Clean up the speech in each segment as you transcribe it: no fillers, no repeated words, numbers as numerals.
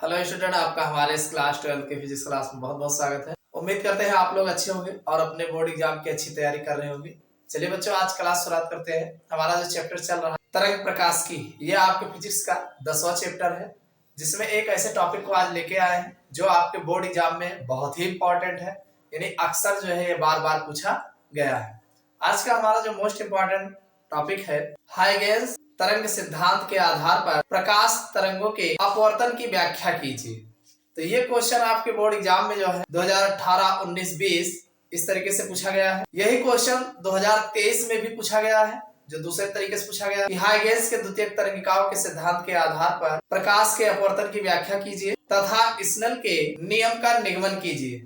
Hello student, आपका हमारे इस क्लास 12 के फिजिक्स क्लास में बहुत बहुत स्वागत है। उम्मीद करते हैं आप लोग अच्छे होंगे और अपने बोर्ड एग्जाम की अच्छी तैयारी कर रहे होंगे। चलिए बच्चों, आज क्लास शुरुआत करते हैं। हमारा जो चैप्टर चल रहा है तरंग प्रकाश की, ये आपके फिजिक्स का 10वां चैप्टर है, जिसमें एक ऐसे टॉपिक को आज लेके आए हैं जो आपके बोर्ड एग्जाम में बहुत ही इंपॉर्टेंट है, यानी अक्सर जो है ये बार बार पूछा गया है। आज का हमारा जो मोस्ट इंपॉर्टेंट टॉपिक है, हाइगेंस तरंग सिद्धांत के आधार पर प्रकाश तरंगों के अपवर्तन की व्याख्या कीजिए। तो ये क्वेश्चन आपके बोर्ड एग्जाम में जो है 2018, 19, 20 इस तरीके से पूछा गया है। यही क्वेश्चन 2023 में भी पूछा गया है, जो दूसरे तरीके से पूछा गया कि हाइगेंस के द्वितीयक तरंगिकाओं के सिद्धांत के आधार पर प्रकाश के अपवर्तन की व्याख्या कीजिए तथा स्नेल के नियम का निगमन कीजिए।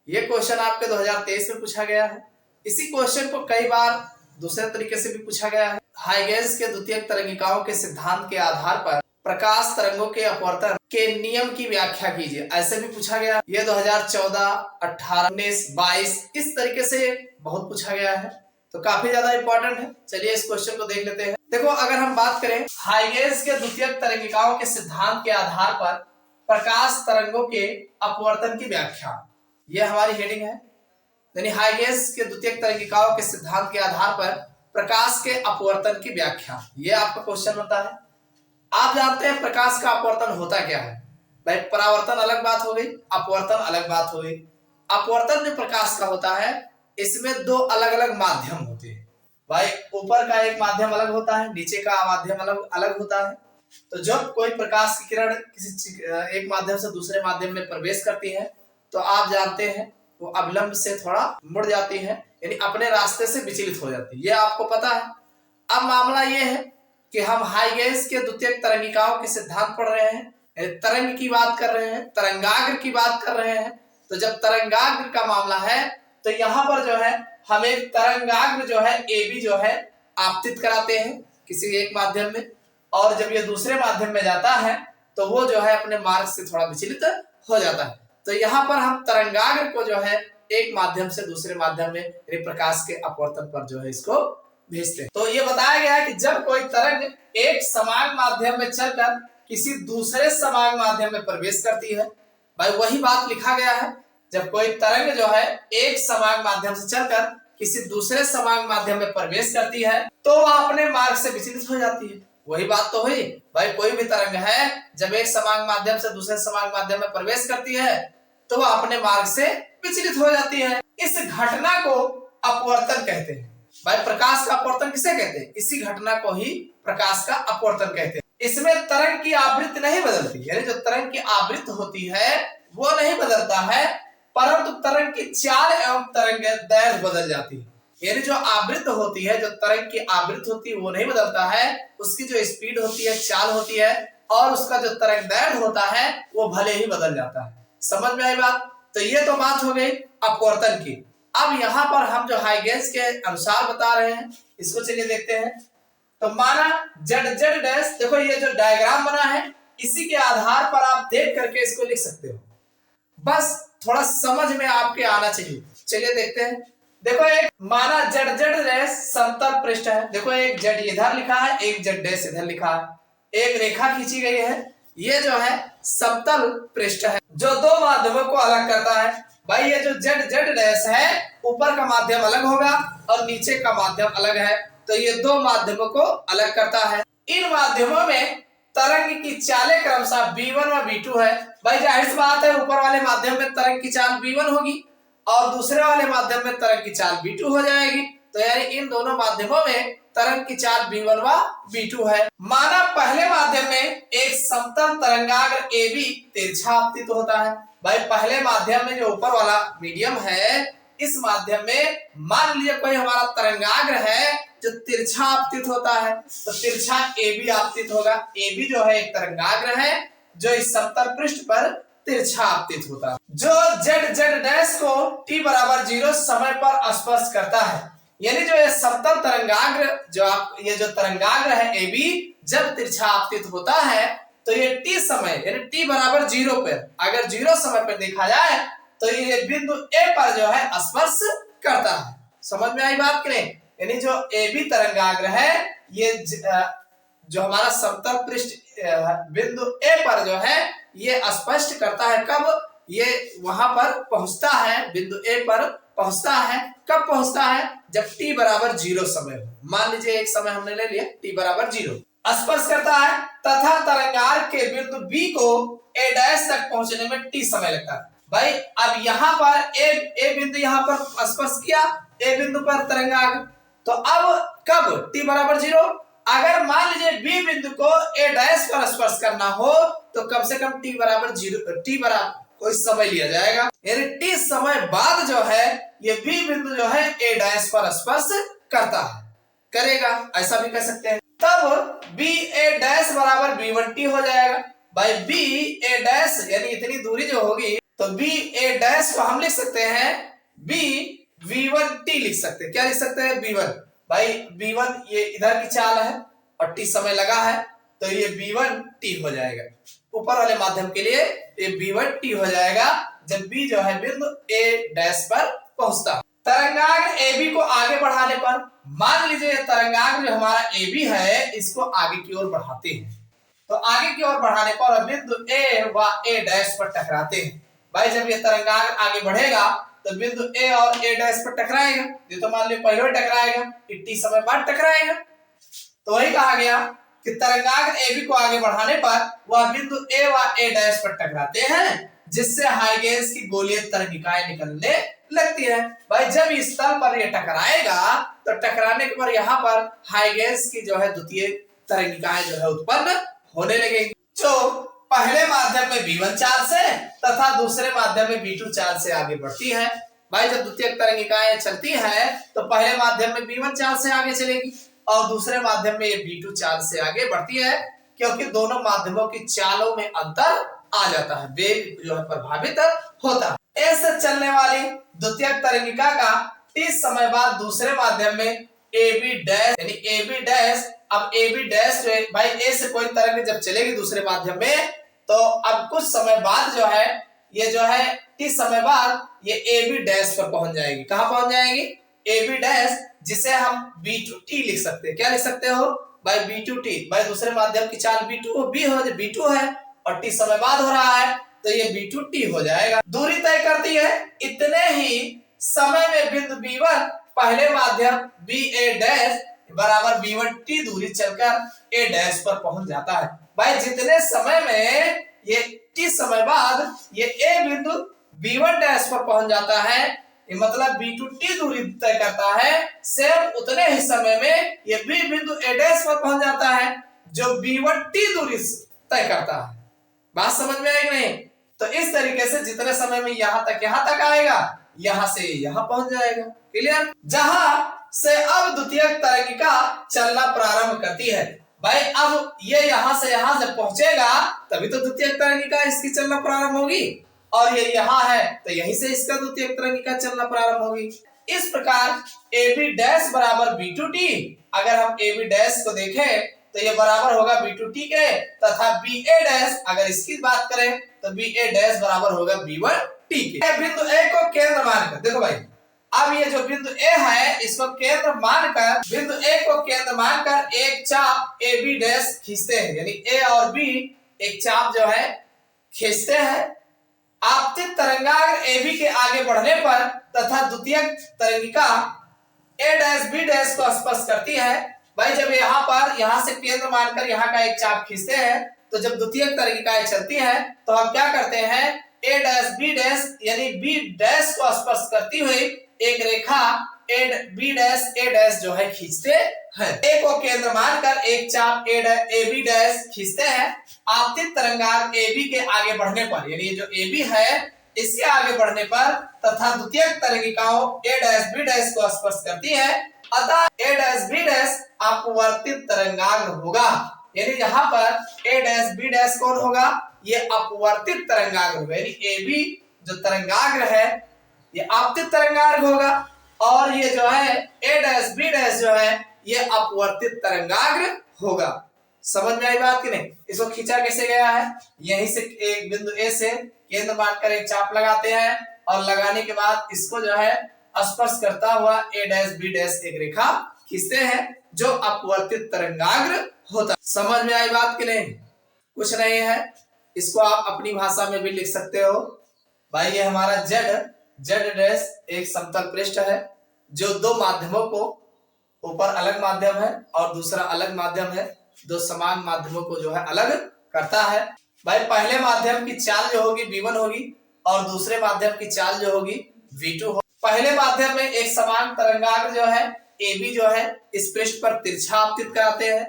ये क्वेश्चन आपके 2023 में पूछा गया है। इसी क्वेश्चन को कई बार दूसरे तरीके से भी पूछा गया है। हाइगेंस के द्वितीयक तरंगिकाओं के सिद्धांत के आधार पर प्रकाश तरंगों के अपवर्तन के नियम की व्याख्या कीजिए, ऐसे भी पूछा गया। ये 2014, 18, 19, 22 इस तरीके से बहुत पूछा गया है, तो काफी ज्यादा इंपॉर्टेंट है। चलिए इस क्वेश्चन को देख लेते हैं। देखो, अगर हम बात करें हाइगेंस के द्वितीयक तरंगिकाओं के सिद्धांत के आधार पर प्रकाश तरंगों के अपवर्तन की व्याख्या, ये हमारी हेडिंग है। यानी हाइगेंस के द्वितीयक तरंगिकाओं के सिद्धांत के आधार पर प्रकाश के अपवर्तन की व्याख्या, ये आपका क्वेश्चन होता है। आप जानते हैं प्रकाश का अपवर्तन होता क्या है भाई। परावर्तन अलग बात हो गई, अपवर्तन अलग बात हो गई। अपवर्तन जो प्रकाश का होता है, इसमें दो अलग अलग माध्यम होते हैं भाई। ऊपर का एक माध्यम अलग होता है, नीचे का माध्यम अलग अलग होता है। तो जब कोई प्रकाश की किरण किसी एक माध्यम से दूसरे माध्यम में प्रवेश करती है, तो आप जानते हैं वो अभिलंब से थोड़ा मुड़ जाती है, यानी अपने रास्ते से विचलित हो जाती है, ये आपको पता है। अब मामला ये है कि हम हाइगेंस के द्वितीयक तरंगिकाओं के सिद्धांत पढ़ रहे हैं, तरंग की बात कर रहे हैं, तरंगाग्र की बात कर रहे हैं। तो जब तरंगाग्र का मामला है, तो यहाँ पर जो है हमें तरंगाग्र जो है AB जो है आपतित कराते हैं किसी एक माध्यम में, और जब ये दूसरे माध्यम में जाता है तो वो जो है अपने मार्ग से थोड़ा विचलित हो जाता है। तो यहाँ पर हम तरंगाग्र को जो है एक माध्यम से दूसरे माध्यम में प्रकाश के अपवर्तन पर जो है इसको भेजते हैं। तो ये बताया गया है कि जब कोई तरंग एक समान माध्यम में चलकर किसी दूसरे समान माध्यम में प्रवेश करती है, भाई वही बात लिखा गया है। जब कोई तरंग जो है एक समान माध्यम से चलकर किसी दूसरे समान माध्यम में प्रवेश करती है, तो वह अपने मार्ग से विचलित हो जाती है। वही बात तो हुई भाई, कोई भी तरंग है जब एक समान माध्यम से दूसरे समान माध्यम में प्रवेश करती है, तो वह अपने मार्ग से विचलित हो जाती है। इस घटना को अपवर्तन कहते हैं भाई। प्रकाश का अपवर्तन किसे कहते हैं? इसी घटना को ही प्रकाश का अपवर्तन कहते हैं। इसमें तरंग की आवृत्ति नहीं बदलती, यानी जो तरंग की आवृत्ति होती है वो नहीं बदलता है, परंतु तरंग की चाल एवं तरंग दैर्घ्य बदल जाती है। यानी जो आवृत्ति होती है, जो तरंग की आवृत्ति होती है वो नहीं बदलता है, उसकी जो स्पीड होती है, चाल होती है, और उसका जो तरंग दैर्घ्य होता है वो भले ही बदल जाता है। समझ में आई बात? तो ये तो बात हो गई अपवर्तन की। अब यहाँ पर हम जो हाइगेंस के अनुसार बता रहे हैं, इसको चलिए देखते हैं। तो माना Z डैश, देखो ये जो डायग्राम बना है, इसी के आधार पर आप देख करके इसको लिख सकते हो, बस थोड़ा समझ में आपके आना चाहिए। चलिए देखते हैं। देखो, एक माना Z डैश समतल पृष्ठ है। देखो, एक Z इधर लिखा है, एक Z डैश इधर लिखा है, एक रेखा खींची गई है। ये जो है समतल पृष्ठ है जो दो माध्यमों को अलग करता है भाई। ये जो Z डैश है, ऊपर का माध्यम अलग होगा और नीचे का माध्यम अलग है, तो ये दो माध्यमों को अलग करता है। इन माध्यमों में तरंग की चालें क्रमशः B1 व B2 है भाई। जाहिर सी बात है, ऊपर वाले माध्यम में तरंग की चाल B1 होगी और दूसरे वाले माध्यम में तरंग की चाल B2 हो जाएगी। तो यानी इन दोनों माध्यमों में तरंग की चाल B1 व B2 है। माना पहले माध्यम में एक समतल तरंगाग्र AB तिरछा आपतित होता है भाई। पहले माध्यम में जो ऊपर वाला मीडियम है, इस माध्यम में मान लीजिए कोई हमारा तरंगाग्र है जो तिरछा आपतित होता है, तो तिरछा AB आपतित होगा। AB जो है एक तरंगाग्र है जो इस समतल पृष्ठ पर तिरछा आपतित होता है, जो Z डैश को t बराबर 0 समय पर स्पर्श करता है। यानी जो ये समतल तरंगाग्र, जो आप ये जो तरंगाग्र है AB, जब तिरछा आपतित होता है तो ये t समय यानी t बराबर 0 पर, अगर 0 समय पर देखा जाए तो ये बिंदु A पर जो है स्पर्श करता है। समझ में आई बात करें? यानी जो AB तरंगाग्र है, ये जो हमारा समतल पृष्ठ बिंदु ए पर जो है ये स्पष्ट करता है कब ये वहां पर पहुंचता है, बिंदु ए पर पहुंचता है। कब पहुंचता है? जब t बराबर 0 समय हो। मान लीजिए एक समय हमने ले लिया t बराबर 0, स्पर्श करता है तथा तरंगार्थ के बिंदु B को a डैश तक पहुंचने में t समय लगता है। भाई अब यहाँ पर ए बिंदु यहाँ पर स्पर्श किया, ए बिंदु पर तरंगार्थ, तो अब कब t बराबर 0, अगर मान लीजिए B बिंदु को a डैश पर स्पर्श करना हो तो कम से कम t बराबर 0, t बराबर कोई समय लिया जाएगा, यानी t समय बाद जो है ये B बिंदु जो है a डैश पर स्पर्श करता है, करेगा, ऐसा भी कर सकते हैं। तब B a डैश बराबर B1t हो जाएगा। भाई B a डैश यानी इतनी दूरी जो होगी तो B a डैश को हम लिख सकते हैं B V1t लिख सकते हैं। क्या लिख सकते हैं? B1। भाई B1 ये इधर की चाल है और t समय लगा है तो ये B1t हो जाएगा। ऊपर वाले माध्यम के लिए ये B1t हो जाएगा जब B जो है बिंदु A डैश पर पहुंचता है। तरंगाग्र AB को आगे बढ़ाने पर, मान लीजिए तरंगाग्र जो हमारा AB है इसको आगे की ओर बढ़ाते हैं, तो आगे की ओर बढ़ाने पर बिंदु A व A डैश पर टकराते हैं। भाई जब ये तरंगाग्र आगे बढ़ेगा तो बिंदु A और A डैश पर टकराएगा, ये तो मान लीजिए पहले टकराएगा, t समय बाद टकराएगा। तो वही कहा गया कि तरंगाग्र AB को आगे बढ़ाने पर वह बिंदु A व A डैश पर टकराते हैं जिससे हाइगेंस की गोलीय तरंगिकाएं निकलने लगती है। भाई जब इस तल पर ये टकराएगा तो टकराने के बाद यहाँ पर हाइगेंस की जो है द्वितीय तरंगिकाएं जो है उत्पन्न होने लगेंगी, जो पहले माध्यम में B1 चाल से तथा दूसरे माध्यम में B2 चाल से आगे बढ़ती है। भाई जब द्वितीय तरंगिकाएं चलती है तो पहले माध्यम में B1 चाल से आगे चलेगी और दूसरे माध्यम में ये B2 चाल से आगे बढ़ती है, क्योंकि दोनों माध्यमों की चालों में अंतर आ जाता है, वेग जो है प्रभावित होता है। ऐसे चलने वाली द्वितीय तरंगिका का t समय बाद दूसरे माध्यम में AB डैश यानी AB डैश, अब AB डैश जो है भाई A से कोई तरंग जब चलेगी दूसरे माध्यम में तो अब कुछ समय बाद जो है ये जो है t समय बाद ये AB डैश पर पहुंच जाएगी। कहां पहुंच जाएगी? AB डैश, जिसे हम B2t लिख सकते हैं। क्या लिख सकते हो? भाई B2t। भाई दूसरे माध्यम की चाल B2 है और t समय बाद हो रहा है तो ये B2t हो जाएगा। दूरी तय करती है, इतने ही समय में बिंदु B1 पहले माध्यम BA डैश बराबर B1t दूरी चलकर A डैश पर पहुंच जाता है। भाई जितने समय में ये t समय बाद ये A बिंदु B1 डैश पर पहुंच जाता है, ये मतलब B2t दूरी तय करता है, सेम उतने ही समय में ये B बिंदु A डैश पर पहुंच जाता है जो B1t दूरी तय करता है। बात समझ में आई कि नहीं? तो इस तरीके से जितने समय में यहां तक आएगा, यहां से यहां पहुंच जाएगा। क्लियर? जहां से अब द्वितीय तरंगिका चलना प्रारंभ करती है। भाई अब ये यहां से यहां जब पहुंचेगा तभी तो द्वितीय तरंगिका इसकी चलना प्रारंभ होगी, और ये यहाँ है तो यहीं से इसका द्वितीय तरंगिका चलना प्रारंभ होगी। इस प्रकार AB डैश बराबर B2t, अगर हम AB डैश को देखें तो ये बराबर होगा B2t के, तथा BA डैश अगर इसकी बात करें तो BA डैश बराबर होगा B1t के। बिंदु A को केंद्र मानकर, देखो भाई अब ये जो बिंदु A है इसको केंद्र मानकर, बिंदु A को केंद्र मानकर एक चाप AB डैश खींचते हैं, यानी A और B एक चाप जो है खींचते हैं। आपतित तरंगाग्र AB के आगे बढ़ने पर तथा द्वितीय तरंगिका A डैश B डैश को स्पर्श करती है। भाई जब यहाँ से केंद्र मानकर यहाँ का एक चाप खींचते हैं तो जब द्वितीय तरंगिकाएं चलती है तो हम क्या करते हैं, A डैश B डैश यानी B डैश को स्पर्श करती हुई एक रेखा B डैश A डैश जो है खींचते हैं। A को केंद्र मानकर एक चाप AB डैश खींचते हैं। आपतित तरंगाग्र AB के आगे बढ़ने पर, यानी जो AB है इसके आगे बढ़ने पर तथा द्वितीय तरंगिकाओं A डैश B डैश को स्पर्श करती है, अतः A डैश B डैश अपवर्तित तरंगाग्र होगा। यानी यहाँ पर A डैश B डैश कौन होगा? ये अपवर्तित तरंगाग्र होगा, यानी AB जो तरंगाग्र है ये आपतित तरंगाग्र होगा, और ये जो है A डैश B डैश जो है ये अपवर्तित तरंगाग्र होगा। समझ में आई बात कि नहीं? इसको खींचा कैसे गया है, यहीं से एक बिंदु A से केंद्र मानकर एक चाप लगाते हैं और लगाने के बाद इसको जो है स्पर्श करता हुआ A डैश B डैश एक रेखा खींचते हैं जो अपवर्तित तरंगाग्र होता है। समझ में आई बात कि नहीं? कुछ नहीं है, इसको आप अपनी भाषा में भी लिख सकते हो। भाई ये हमारा जेड डैश एक समतल पृष्ठ है जो दो माध्यमों को, ऊपर अलग माध्यम है और दूसरा अलग माध्यम है, दो समान माध्यमों को जो है अलग करता है। भाई पहले माध्यम की चाल जो होगी v1 होगी और दूसरे माध्यम की चाल जो होगी v2 होगी। पहले माध्यम में एक समान तरंगाग्र जो है AB जो है इस पृष्ठ पर तिरछा आपतित कराते हैं।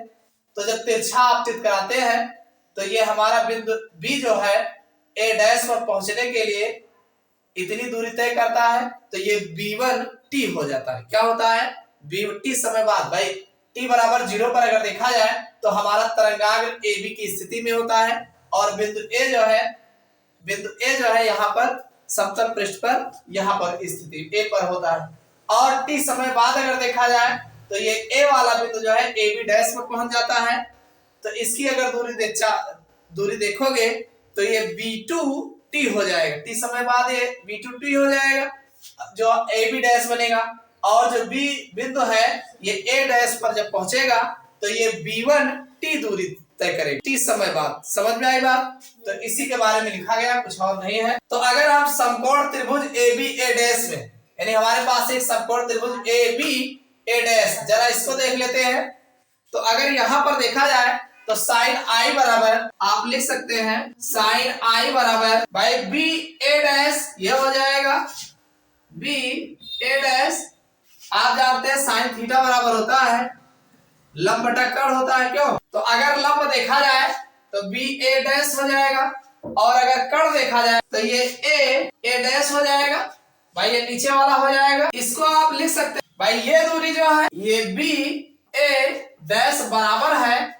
तो जब तिरछा आपतित कराते हैं तो ये हमारा बिंदु B जो है A डैश पर पहुंचने के लिए इतनी दूरी तय करता है, तो ये B1T हो जाता है। क्या होता है? B1T समय बाद। भाई T बराबर 0 पर अगर देखा जाए तो हमारा तरंगाग्र AB की स्थिति में होता है और बिंदु A जो है यहाँ पर समतल पृष्ठ पर यहाँ पर स्थिति A पर होता है। और T समय बाद अगर देखा जाए तो ये A वाला बिंदु जो है AB डैश पर पहुंच जाता है। तो इसकी अगर दूरी देखोगे तो ये B2T हो जाएगा। T समय बाद ये B2T हो जाएगा जो AB डैश बनेगा। और जो B बिंदु है ये A डैश पर जब पहुंचेगा तो ये B1T दूरी तय करेगा T समय बाद। समझ में आई बात? तो इसी के बारे में लिखा गया, कुछ और नहीं है। तो अगर हम समकोण त्रिभुज AB डैश में, यानी हमारे पास एक समकोण त्रिभुज AB डैश, जरा इसको देख लेते हैं। तो अगर यहाँ पर देखा जाए तो साइन I बराबर आप लिख सकते हैं साइन I बराबर भाई BA डैश, ये हो जाएगा BA डैश। आप जानते हैं साइन थीटा बराबर होता है लंब बटा कर्ण होता है, क्यों? तो अगर लंब देखा जाए तो BA डैश हो जाएगा और अगर कर्ण देखा जाए तो ये A डैश हो जाएगा। भाई ये नीचे वाला हो जाएगा, इसको आप लिख सकते हैं भाई ये दूरी जो है ये BA डैश बराबर है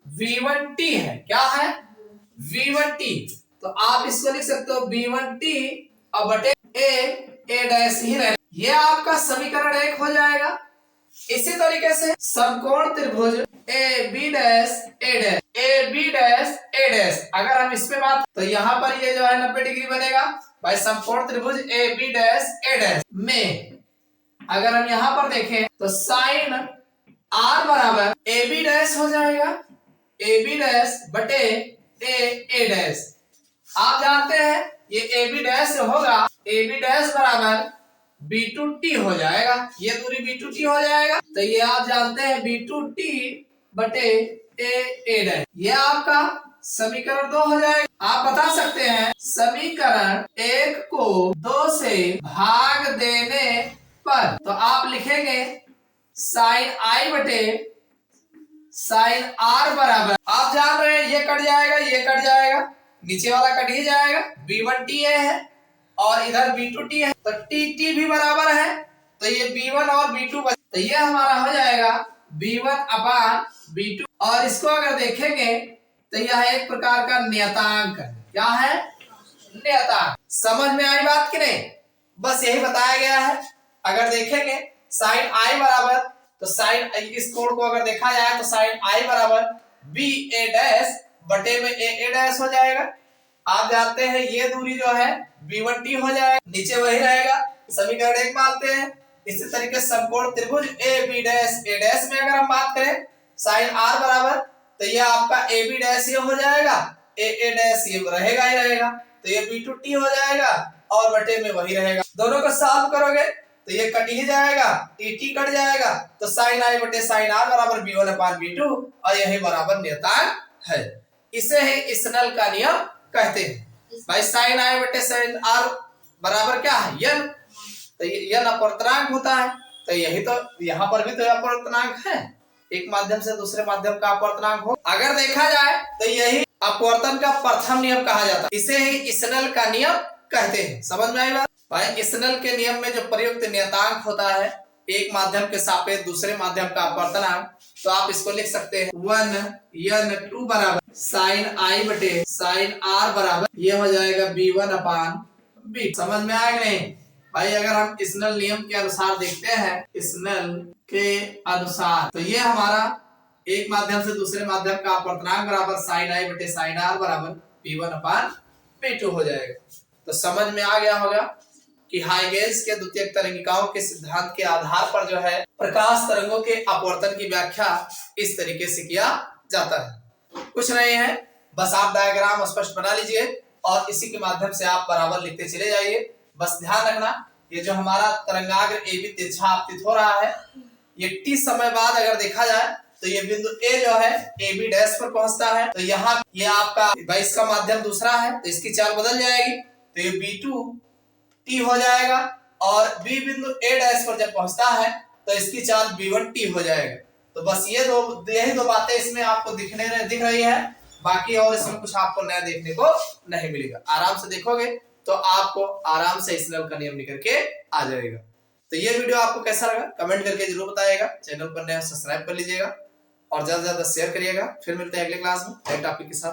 V1T है। क्या है? V1T। तो आप इसको लिख सकते हो V1T और बटे A डैश ही रहे। ये आपका समीकरण 1 हो जाएगा। इसी तरीके से समकोण त्रिभुज AB डैश A डैश अगर हम इसमें बात तो यहाँ पर ये जो है 90 डिग्री बनेगा। भाई समकोण त्रिभुज AB डैश A डैश में अगर हम यहाँ पर देखें तो साइन R बराबर AB डैश हो जाएगा AB डैश बटे A डैश। आप जानते हैं ये AB डैश होगा AB डैश बराबर B2T हो जाएगा, ये दूरी B2T हो जाएगा। तो ये आप जानते हैं B2T बटे A डैश, ये आपका समीकरण 2 हो जाएगा। आप बता सकते हैं समीकरण 1 को 2 से भाग देने पर तो आप लिखेंगे साइन I बटे साइन R बराबर, आप जान रहे हैं ये कट जाएगा, ये कट जाएगा, नीचे वाला कट ही जाएगा। B1T है और इधर B2T है तो T भी बराबर है, तो ये B1 और B2 तो ये हमारा हो जाएगा B1 अपान B2। और इसको अगर देखेंगे तो यह एक प्रकार का नियतांक है। क्या है? नियतांक। समझ में आई बात कि नहीं? बस यही बताया गया है। अगर देखेंगे साइन I बराबर तो साइन इस कोण को अगर देखा जाए तो साइन I बराबर BA डैश बटे में A डैश हो जाएगा। आप जानते हैं ये दूरी जो है B1T हो जाएगा, नीचे वही रहेगा। समीकरण 1 मानते हैं। इसी तरीके समकोण त्रिभुज AB डैश A डैश में अगर हम बात करें साइन R बराबर तो ये आपका AB डैश ये हो जाएगा, A डैश ये रहेगा ही रहेगा, तो ये B2T हो जाएगा और बटे में वही रहेगा। दोनों को सॉल्व करोगे तो ये कट ही जाएगा, T कट जाएगा, तो साइन I बटे साइन R बराबर B1 अपान B2 और यही बराबर नियतांक है। इसे ही स्नेल का नियम कहते हैं। भाई साइन I बटे साइन R बराबर क्या है? यन। तो यन अपवर्तनांक होता है, तो यही तो यहाँ पर भी तो अपवर्तनांक है, एक माध्यम से दूसरे माध्यम का अपवर्तनांक हो। अगर देखा जाए तो यही अपवर्तन का प्रथम नियम कहा जाता है, इसे ही स्नेल का नियम कहते हैं। समझ में आई बात? भाई स्नेल के नियम में जो प्रयुक्त नियतांक होता है एक माध्यम के सापेक्ष दूसरे माध्यम का अपवर्तनांक, तो आप इसको लिख सकते हैं 1n2 बराबर साइन I बटे साइन R बराबर ये हो जाएगा B1 अपान B। समझ में आएगा नहीं? भाई अगर हम स्नेल नियम के अनुसार देखते हैं, स्नेल के अनुसार तो ये हमारा एक माध्यम से दूसरे माध्यम का अपवर्तनांक बराबर साइन I बटे साइन R बराबर B1 अपान B2 हो जाएगा। तो समझ में आ गया होगा कि हाइगेंस के द्वितीयक तरंगिकाओं के सिद्धांत के आधार पर जो है प्रकाश तरंगों के अपवर्तन की व्याख्या इस तरीके से किया जाता है। कुछ नहीं है, बस आप डायग्राम स्पष्ट बना लीजिए और इसी के माध्यम से आप बराबर लिखते चले जाइए। बस ध्यान रखना, ये जो हमारा तरंगाग्र AB तिरछा आपतित हो रहा है, ये T समय बाद अगर देखा जाए तो ये बिंदु A जो है AB डैश पर पहुंचता है, तो यहाँ ये आपका 22 का माध्यम दूसरा है, तो इसकी चाल बदल जाएगी, तो ये B2T हो जाएगा और B बिंदु A डैश पर जब पहुंचता है तो इसकी चाल B1T हो जाएगा। तो बस यही दो बातें इसमें आपको दिख रही है, बाकी और इसमें कुछ आपको नया देखने को नहीं मिलेगा। आराम से देखोगे तो आपको आराम से स्नेल का नियम निकल के आ जाएगा। तो ये वीडियो आपको कैसा लगा कमेंट करके जरूर बताइएगा। चैनल पर नया सब्सक्राइब कर लीजिएगा और ज्यादा से ज्यादा शेयर करिएगा। फिर मिलते हैं अगले क्लास में नए टॉपिक के साथ।